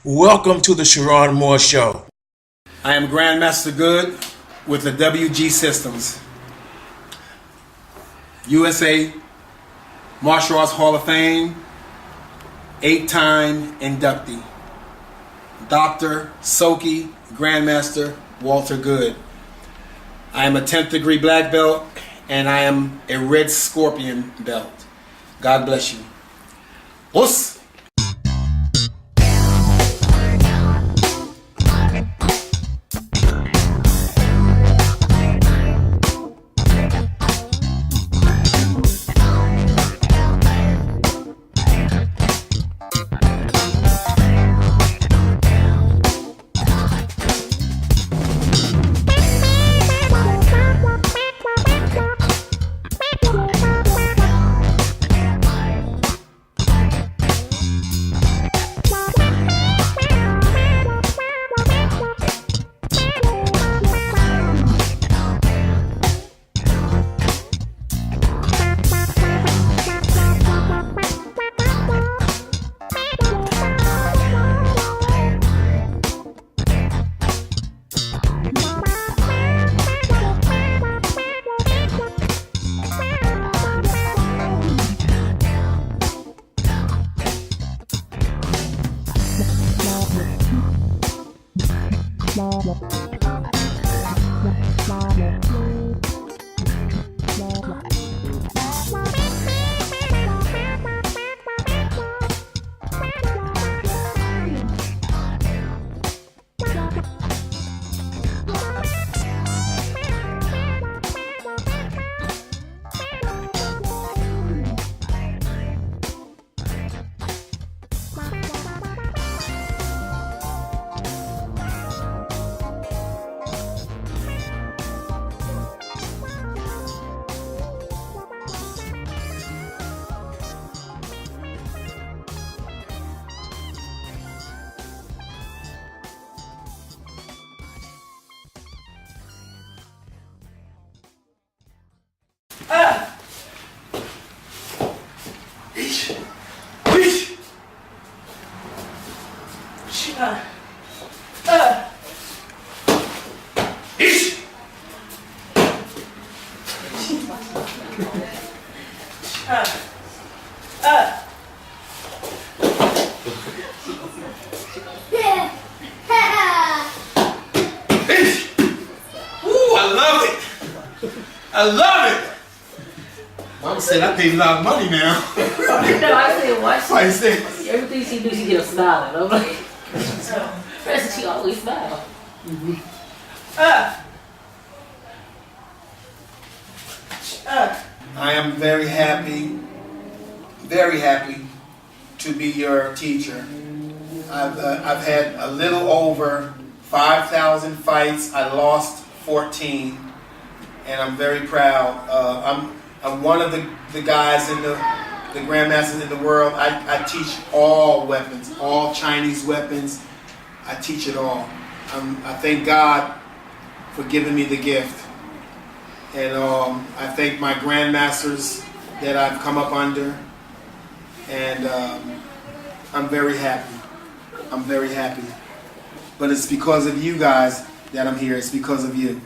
Welcome to the Cheron Moore Show. I am Grandmaster Goode with the WG Systems, USA Martial Arts Hall of Fame, 8-time inductee, Dr. Soki Grandmaster Walter Goode. I am a 10th degree black belt and I am a red scorpion belt. God bless you. Us. I love it. Mama said I paid a lot of money now. No, I said, watch I said, everything she do, she get a smile. I'm like, first she always smile. I am very happy to be your teacher. I've had a little over 5,000 fights. I lost 14, and I'm very proud. I'm one of the guys in the grandmasters in the world. I teach all weapons, all Chinese weapons. I teach it all. I thank God for giving me the gift. And I thank my grandmasters that I've come up under. And I'm very happy. I'm very happy. But it's because of you guys that I'm here. It's because of you.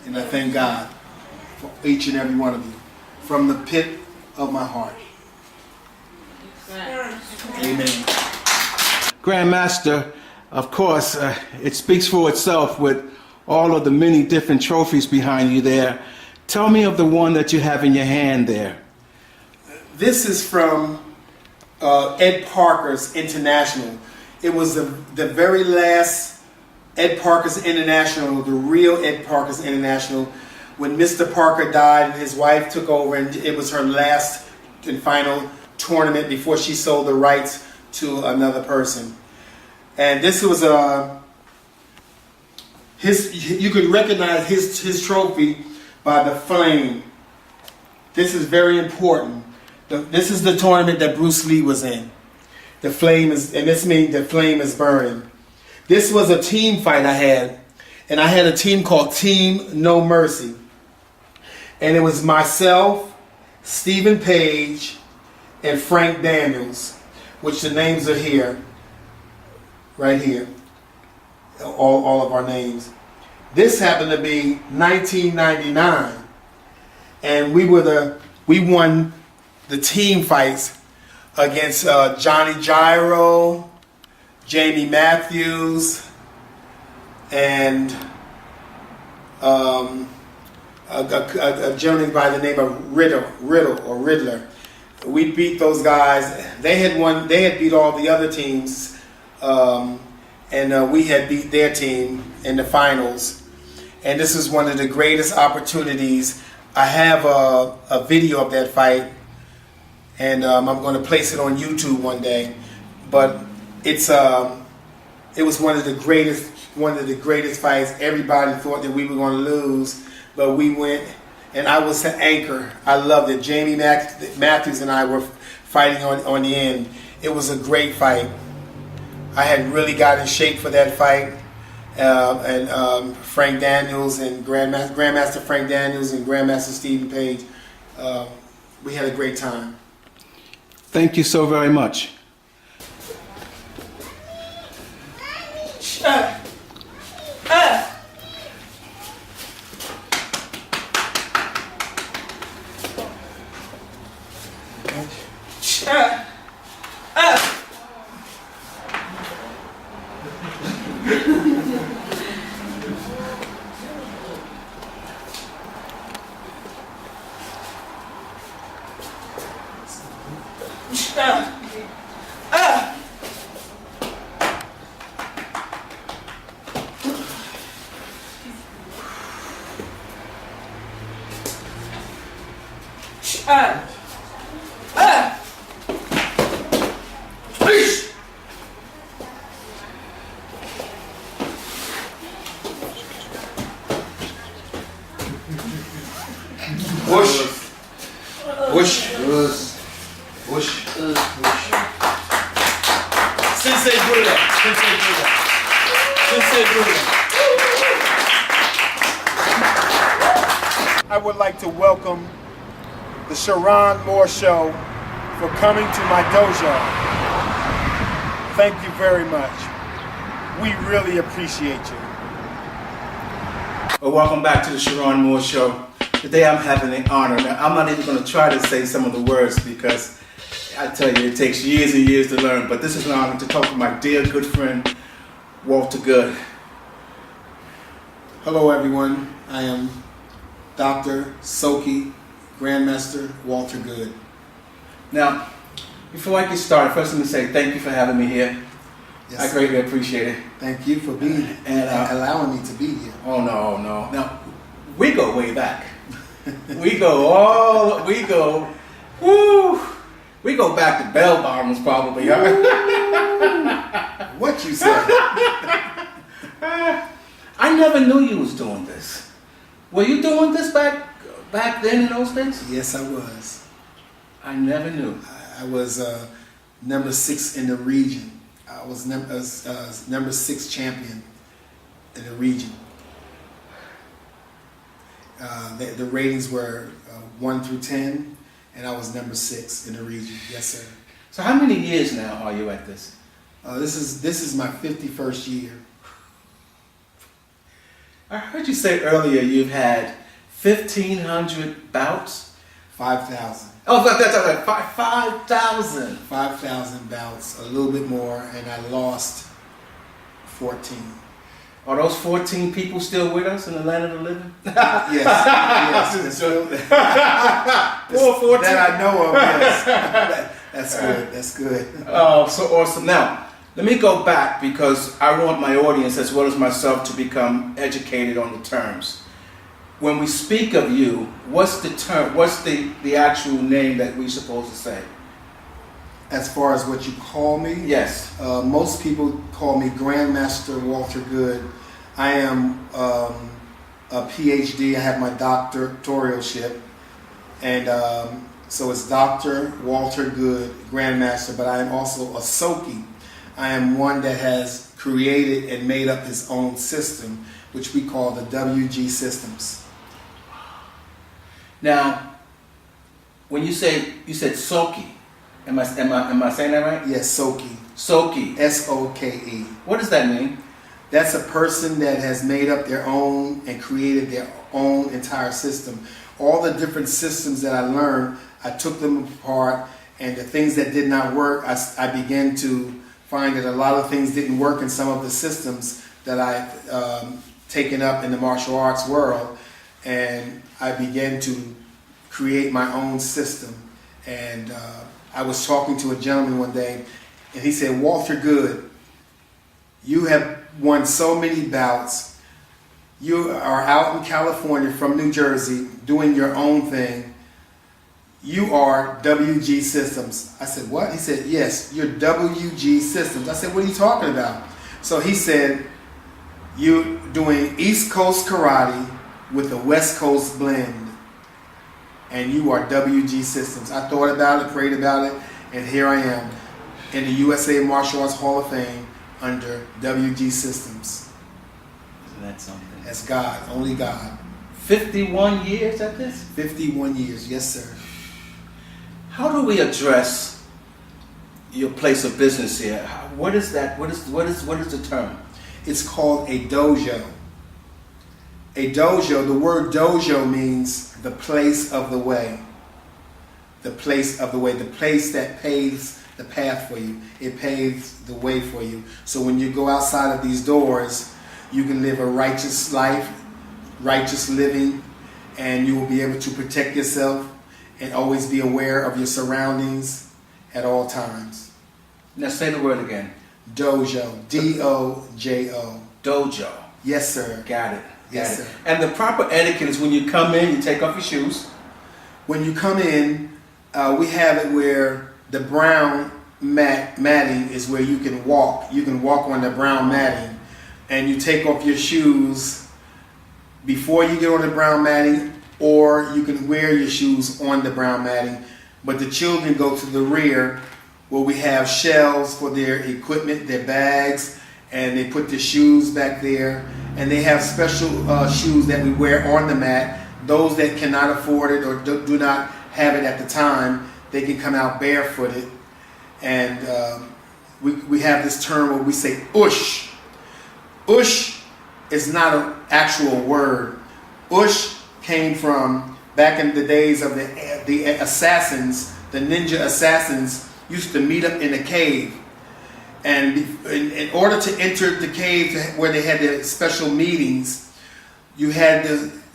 And I thank God for each and every one of you. From the pit of my heart. Amen. Grandmaster, of course, it speaks for itself with all of the many different trophies behind you there. Tell me of the one that you have in your hand there. This is from Ed Parker's International. It was the very last Ed Parker's International, the real Ed Parker's International, when Mr. Parker died and his wife took over, and it was her last and final tournament before she sold the rights to another person. And this was you could recognize his trophy by the flame. This is very important. This is the tournament that Bruce Lee was in. The flame is, and this means the flame is burning. This was a team fight I had, and I had a team called Team No Mercy. And it was myself, Stephen Page, and Frank Daniels, which the names are here. right here. All of our names. This happened to be 1999, and we won the team fights against Johnny Gyro, Jamie Matthews, and a gentleman by the name of Riddler. We beat those guys. They had beat all the other teams, and we had beat their team in the finals. And this is one of the greatest opportunities. I have a video of that fight, and I'm going to place it on YouTube one day. But it was one of the greatest fights. Everybody thought that we were going to lose, but we went, and I was the anchor. I loved it. Jamie Matthews and I were fighting on the end. It was a great fight. I had really got in shape for that fight, and Frank Daniels and Grandmaster Frank Daniels and Grandmaster Stephen Page. We had a great time. Thank you so very much. Whoosh. Whoosh. Sensei Buddha. I would like to welcome the Cheron Moore Show for coming to my dojo. Thank you very much. We really appreciate you. Well, welcome back to the Cheron Moore Show. Today I'm having the honor. Now, I'm not even going to try to say some of the words because I tell you, it takes years and years to learn. But this is an honor to talk to my dear good friend, Walter Goode. Hello, everyone. I am Dr. Soki, Grandmaster Walter Goode. Now, before I get started, first let me say thank you for having me here. Yes, I greatly appreciate it. thank you for being here And, and allowing me to be here. Oh, no. Now, we go way back. We go back to bell bottoms probably. What you said? I never knew you was doing this. Were you doing this back then in those days? Yes, I was. I never knew. I was number 6 in the region. I was number 6 champion in the region. The ratings were 1 through 10, and I was number 6 in the region. Yes, sir. So how many years now are you at this? This is my 51st year. I heard you say earlier you've had 1,500 bouts. 5,000. Oh, that's 5,000. 5,000 bouts, a little bit more, and I lost 14. Are those 14 people still with us in the land of the living? Yes. Poor 14. That I know of, yes. That's good. Oh, so awesome. Now, let me go back because I want my audience as well as myself to become educated on the terms. When we speak of you, what's the term? What's the actual name that we're supposed to say? As far as what you call me? Yes. Most people call me Grandmaster Walter Goode. I am a PhD. I have my doctoralship. And so it's Dr. Walter Goode, Grandmaster, but I am also a Soki. I am one that has created and made up his own system, which we call the WG systems. Now, when you said Soki, Am I saying that right? Yes, Soki. Soki. S-O-K-E. What does that mean? That's a person that has made up their own and created their own entire system. All the different systems that I learned, I took them apart, and the things that did not work, I began to find that a lot of things didn't work in some of the systems that I've taken up in the martial arts world, and I began to create my own system. And I was talking to a gentleman one day, and he said, Walter Goode, you have won so many bouts. You are out in California from New Jersey doing your own thing. You are WG Systems. I said, what? He said, yes, you're WG Systems. I said, what are you talking about? So he said, you're doing East Coast karate with a West Coast blend, and you are WG Systems. I thought about it, prayed about it, and here I am in the USA Martial Arts Hall of Fame under WG Systems. Isn't that something? That's God, only God. 51 years at this? 51 years, yes sir. How do we address your place of business here? What is that? What is the term? It's called a dojo. A dojo, the word dojo means the place of the way. The place of the way, the place that paves the path for you. It paves the way for you. So when you go outside of these doors, you can live a righteous life, righteous living, and you will be able to protect yourself and always be aware of your surroundings at all times. Now say the word again. Dojo. D-O-J-O. Dojo. Yes, sir. Got it. Yes, Got it. sir. And the proper etiquette is when you come in, you take off your shoes. When you come in, we have it where the brown matting is where you can walk. You can walk on the brown matting, and you take off your shoes before you get on the brown matting, or you can wear your shoes on the brown matting. But the children go to the rear where we have shelves for their equipment, their bags, and they put the shoes back there. And they have special shoes that we wear on the mat. Those that cannot afford it or do not have it at the time, they can come out barefooted. And we have this term where we say ush. Ush is not an actual word. Ush came from back in the days of the assassins. The ninja assassins used to meet up in a cave. And in order to enter the cave where they had their special meetings, you had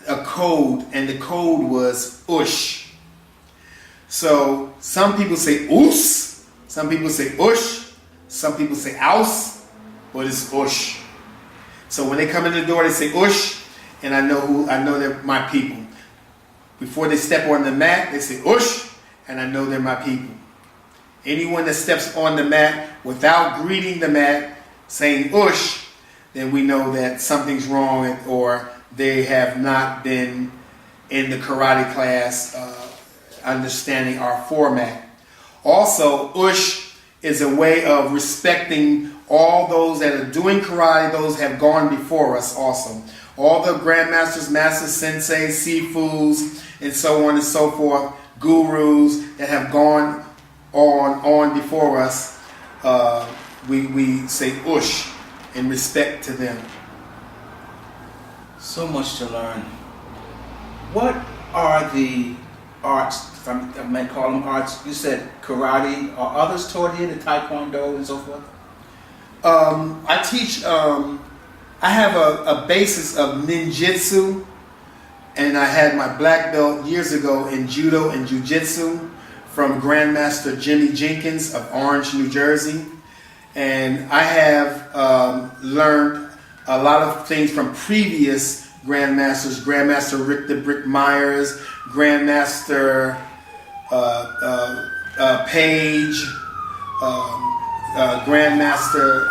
a code, and the code was ush. So some people say oos, some people say ush, some people say aus, but it's ush. So when they come in the door, they say ush, and I know they're my people. Before they step on the mat, they say ush, and I know they're my people. Anyone that steps on the mat without greeting the mat, saying ush, then we know that something's wrong, or they have not been in the karate class understanding our format. Also, ush is a way of respecting all those that are doing karate, those have gone before us also. All the grandmasters, masters, senseis, sifus, and so on and so forth, gurus that have gone on before us, we say ush in respect to them. So much to learn. What are the arts, if I may call them arts? You said karate. Are others taught here, the taekwondo and so forth? I teach, I have a basis of ninjutsu, and I had my black belt years ago in judo and jiu-jitsu from Grandmaster Jimmy Jenkins of Orange, New Jersey. And I have learned a lot of things from previous Grandmasters, Grandmaster Rick the Brick Myers, Grandmaster Page, Grandmaster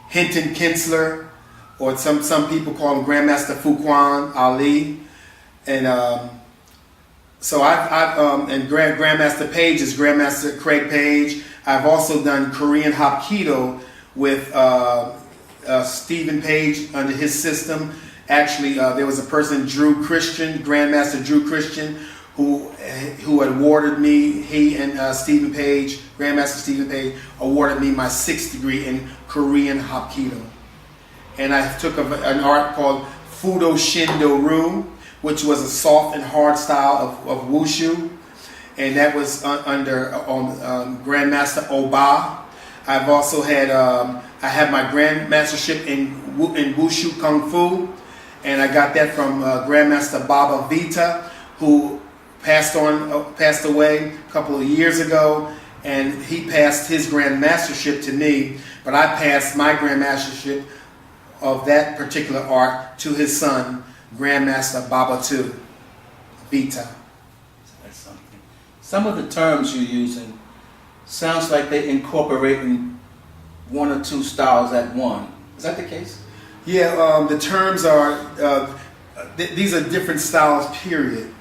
Hinton Kinsler, or some people call him Grandmaster Fuquan Ali. And so I've and Grandmaster Page is Grandmaster Craig Page. I've also done Korean Hapkido with Stephen Page under his system. Actually, there was a person, Drew Christian, Grandmaster Drew Christian, who awarded me, he and Stephen Page, Grandmaster Stephen Page, awarded me my 6th degree in Korean Hapkido. And I took an art called Fudo Shindo Ryu, which was a soft and hard style of wushu, and that was under Grandmaster Oba. I've also had I have my Grandmastership in Wushu Kung Fu, and I got that from Grandmaster Baba Vita, who passed away a couple of years ago, and he passed his Grandmastership to me, but I passed my Grandmastership of that particular art to his son, Grandmaster Baba II Vita. That's something. Some of the terms you're using sounds like they're incorporating one or two styles at one. Is that the case? Yeah, the terms are, these are different styles, period.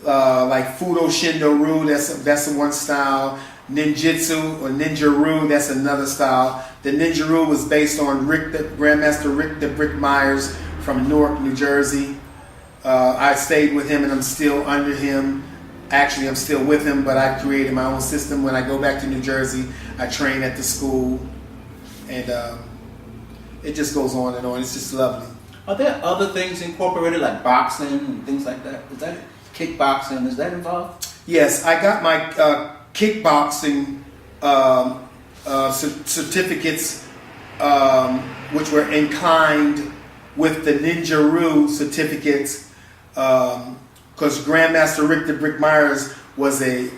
Like Fudo Shindo Ryu, that's one style. Ninjutsu or Ninja Ryu, that's another style. The Ninja Ryu was based on Grandmaster Rick the Brick Myers from Newark, New Jersey. I stayed with him and I'm still under him. Actually, I'm still with him, but I created my own system. When I go back to New Jersey, I train at the school, and it just goes on and on. It's just lovely. Are there other things incorporated, like boxing and things like that? Is that kickboxing? Is that involved? Yes, I got my kickboxing certificates, which were inclined with the Ninja Ryu certificates, because Grandmaster Rick the Brick Myers was a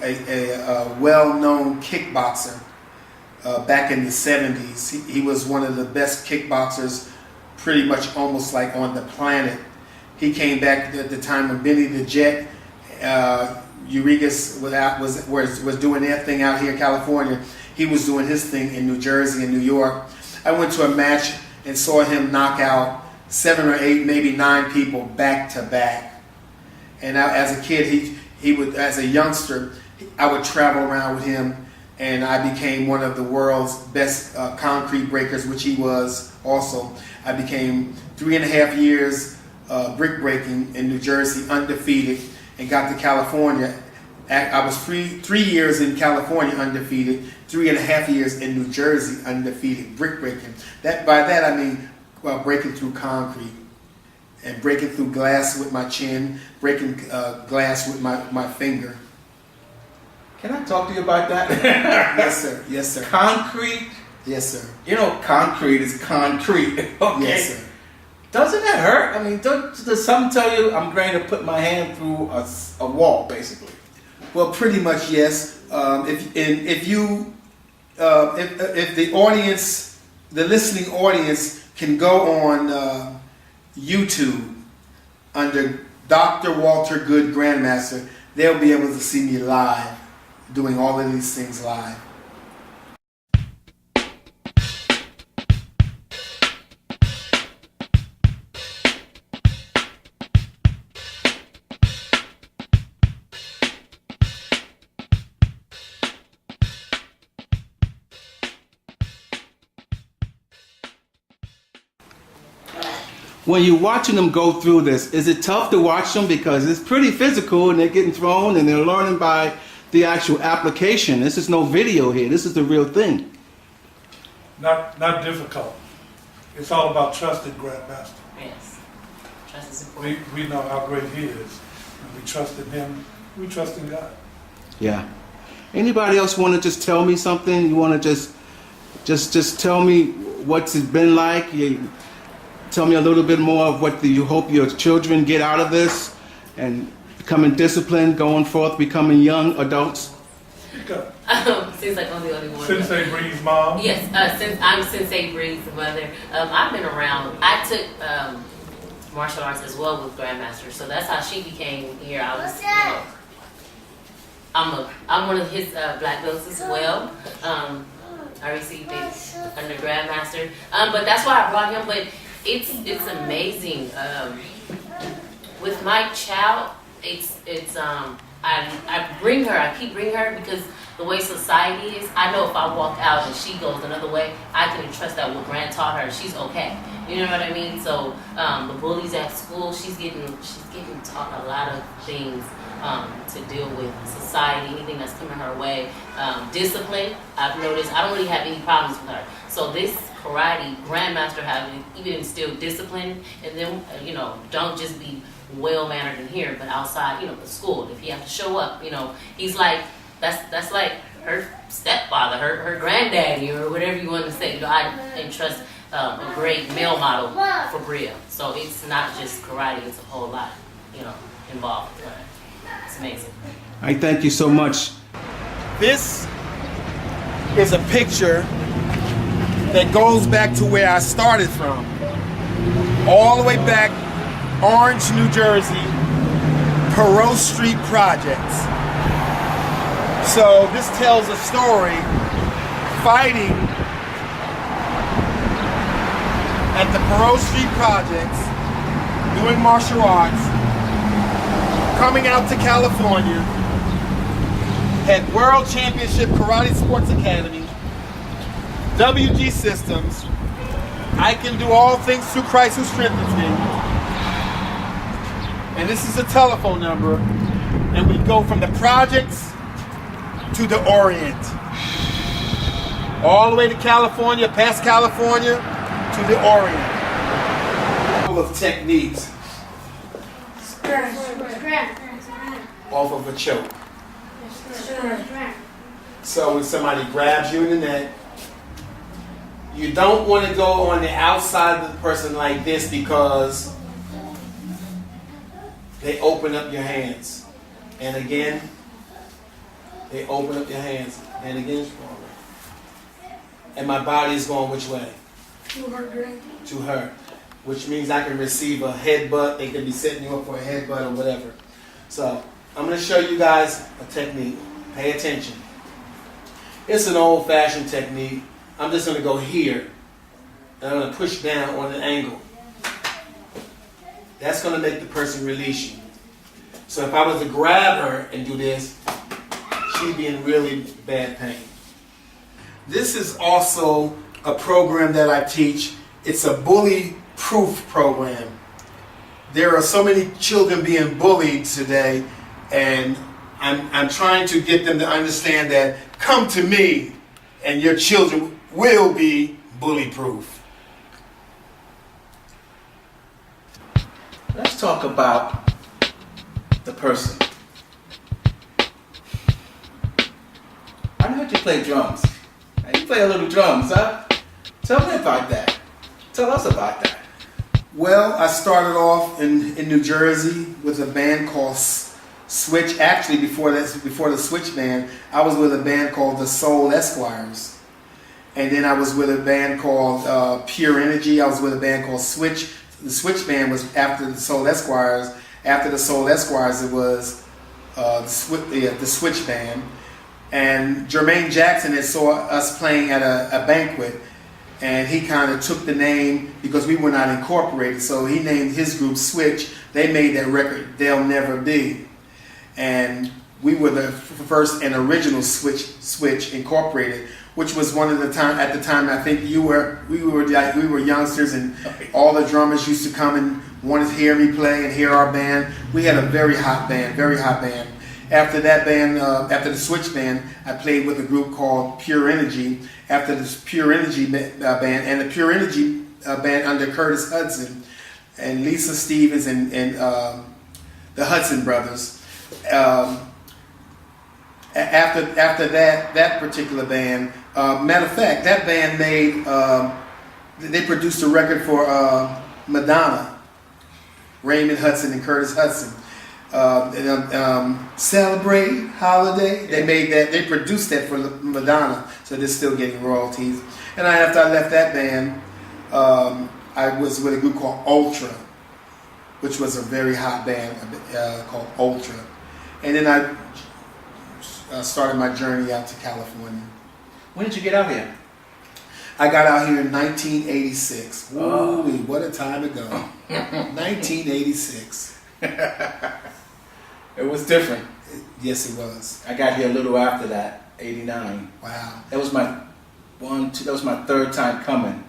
well-known kickboxer back in the 70s. He was one of the best kickboxers pretty much almost like on the planet. He came back at the time when Benny the Jet, Urigas was doing their thing out here in California. He was doing his thing in New Jersey and New York. I went to a match and saw him knock out 7 or 8, maybe 9 people back to back. And as a kid, he would, as a youngster, I would travel around with him, and I became one of the world's best concrete breakers, which he was also. I became 3.5 years brick breaking in New Jersey, undefeated, and got to California. I was 3 years in California undefeated, 3.5 years in New Jersey undefeated brick breaking. By that I mean breaking through concrete and breaking through glass with my chin, breaking glass with my finger. Can I talk to you about that? Yes, sir. Yes, sir. Concrete? Yes, sir. You know, concrete is concrete. Okay. Yes, sir. Doesn't that hurt? I mean, does something tell you I'm going to put my hand through a wall, basically? Well, pretty much yes. If the audience, the listening audience, can go on YouTube under Dr. Walter Goode Grandmaster, they'll be able to see me live, doing all of these things live. When you're watching them go through this, is it tough to watch them? Because it's pretty physical and they're getting thrown and they're learning by the actual application. This is no video here. This is the real thing. Not difficult. It's all about trusting Grandmaster. Yes. Trust is important. We know how great he is. And we trust in him. We trust in God. Yeah. Anybody else want to just tell me something? You want to just tell me what's it been like? Tell me a little bit more of what you hope your children get out of this and becoming disciplined, going forth, becoming young adults. Seems like I'm the only one. Sensei Bree's mom? Yes, since I'm Sensei Bree's mother. I've been around. I took martial arts as well with Grandmaster, so that's how she became here. I was, I'm one of his black belts as well. I received it under Grandmaster, but that's why I brought him. But it's amazing. With my child, I bring her. I keep bringing her because the way society is, I know if I walk out and she goes another way, I can trust that what Grand taught her, she's okay. You know what I mean? So the bullies at school, she's getting taught a lot of things to deal with society, anything that's coming her way. Discipline, I've noticed, I don't really have any problems with her. So this karate grandmaster has even instilled discipline, and then don't just be well mannered in here, but outside, the school. If you have to show up, he's like that's like her stepfather, her granddaddy, or whatever you want to say. I entrust a great male model for Bria. So it's not just karate; it's a whole lot, involved. It's amazing. I thank you so much. This is a picture that goes back to where I started from. All the way back, Orange, New Jersey, Perot Street Projects. So this tells a story, fighting at the Perot Street Projects, doing martial arts, coming out to California, had World Championship Karate Sports Academy, WG Systems, I can do all things through Christ who strengthens me. And this is a telephone number, and we go from the projects to the Orient. All the way to California, past California, to the Orient. Couple of techniques. Off of a choke. So when somebody grabs you in the neck, you don't want to go on the outside of the person like this because they open up your hands. And again, they open up your hands. And again, and my body is going which way? To her. To her. Which means I can receive a headbutt. They could be setting you up for a headbutt or whatever. So I'm going to show you guys a technique. Pay attention. It's an old-fashioned technique. I'm just going to go here. And I'm going to push down on an angle. That's going to make the person release you. So if I was to grab her and do this, she'd be in really bad pain. This is also a program that I teach. It's a bully-proof program. There are so many children being bullied today, and I'm trying to get them to understand that come to me and your children will be bully-proof. Let's talk about the person. I heard you play drums. You play a little drums, huh? Tell me about that. Tell us about that. Well, I started off in New Jersey with a band called Switch. Actually, before the Switch band, I was with a band called the Soul Esquires. And then I was with a band called Pure Energy. I was with a band called Switch. The Switch band was after the Soul Esquires. After the Soul Esquires, it was the Switch band. And Jermaine Jackson had saw us playing at a banquet. And he kind of took the name because we were not incorporated. So he named his group Switch. They made that record, They'll Never Be. And we were the first and original Switch Incorporated, which was one of the time at the time I think we were youngsters, and all the drummers used to come and wanted to hear me play and hear our band. We had a very hot band. After that band, after the Switch band, I played with a group called Pure Energy. After this Pure Energy band, and the Pure Energy band under Curtis Hudson and Lisa Stevens and the Hudson brothers. After that particular band, matter of fact, that band they produced a record for Madonna, Raymond Hudson and Curtis Hudson. Celebrate Holiday. They made that. They produced that for Madonna, so they're still getting royalties. And after I left that band, I was with a group called Ultra, which was a very hot band called Ultra. And then I started my journey out to California. When did you get out here? I got out here in 1986. Oh. Ooh, what a time ago. 1986. It was different. Yes, it was. I got here a little after that, 89. Wow. That was my third time coming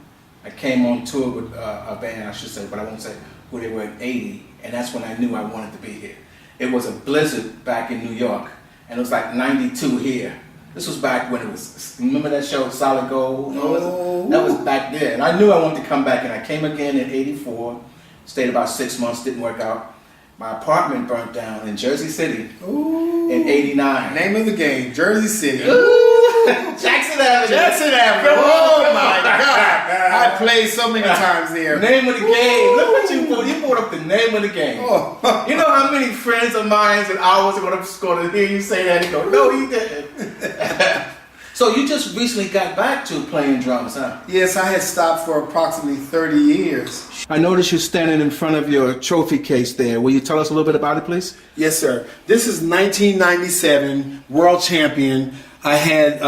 I came on tour with a band, I should say, but I won't say who they were at 80, and that's when I knew I wanted to be here. It was a blizzard back in New York, and it was like 92 here. This was back when it was, remember that show, Solid Gold? Oh. That was back then. And I knew I wanted to come back, and I came again in 84, stayed about 6 months, didn't work out. My apartment burnt down in Jersey City in 89. Name of the game, Jersey City. Jackson Avenue. Jackson Avenue. Oh my God. I played so many times there. Name of the game. Look what you put. You brought up the name of the game. Oh. You know how many friends of mine and ours are going to hear you say that and go, no, he didn't. So you just recently got back to playing drums, huh? Yes, I had stopped for approximately 30 years. I noticed you're standing in front of your trophy case there. Will you tell us a little bit about it, please? Yes, sir. This is 1997 World Champion. I had,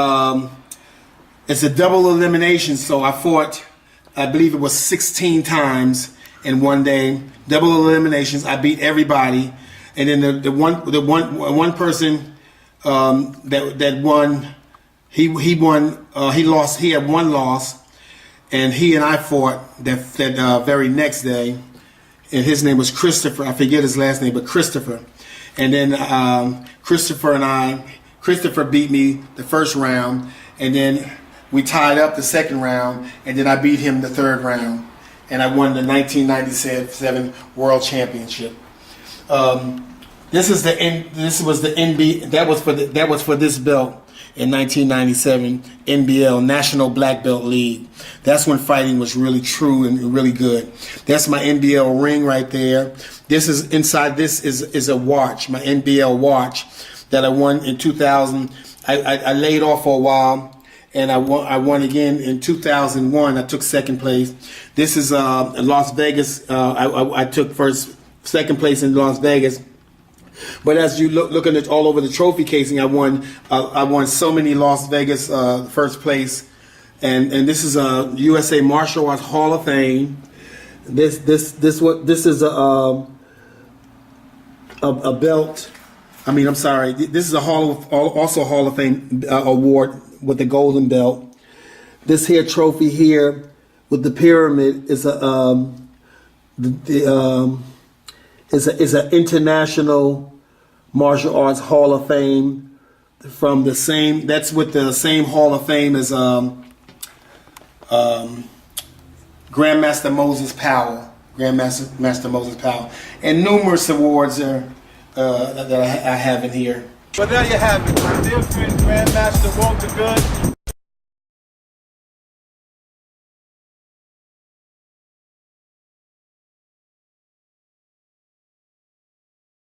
it's a double elimination, so I fought, I believe it was 16 times in one day. Double eliminations. I beat everybody, and then the one person that won. He won. He lost. He had one loss, and he and I fought that very next day. And his name was Christopher. I forget his last name, but Christopher. And then Christopher beat me the first round, and then we tied up the second round, and then I beat him the third round, and I won the 1997 World Championship. This was the NB. That was for this belt. In 1997, NBL, National Black Belt League. That's when fighting was really true and really good. That's my NBL ring right there. This is inside. This is a watch, my NBL watch that I won in 2000. I laid off for a while, and I won again in 2001. I took second place. This is Las Vegas. I took second place in Las Vegas. But as you looking at all over the trophy casing, I won so many Las Vegas first place, and this is a USA Martial Arts Hall of Fame. This is a belt. I mean, I'm sorry. This is also a Hall of Fame award with the golden belt. This here trophy here with the pyramid is an international martial arts Hall of Fame from the same. That's with the same Hall of Fame as Grandmaster Moses Powell. Grandmaster Moses Powell, and numerous awards that I have in here. But there you have it, my dear friend Grandmaster Walter Goode.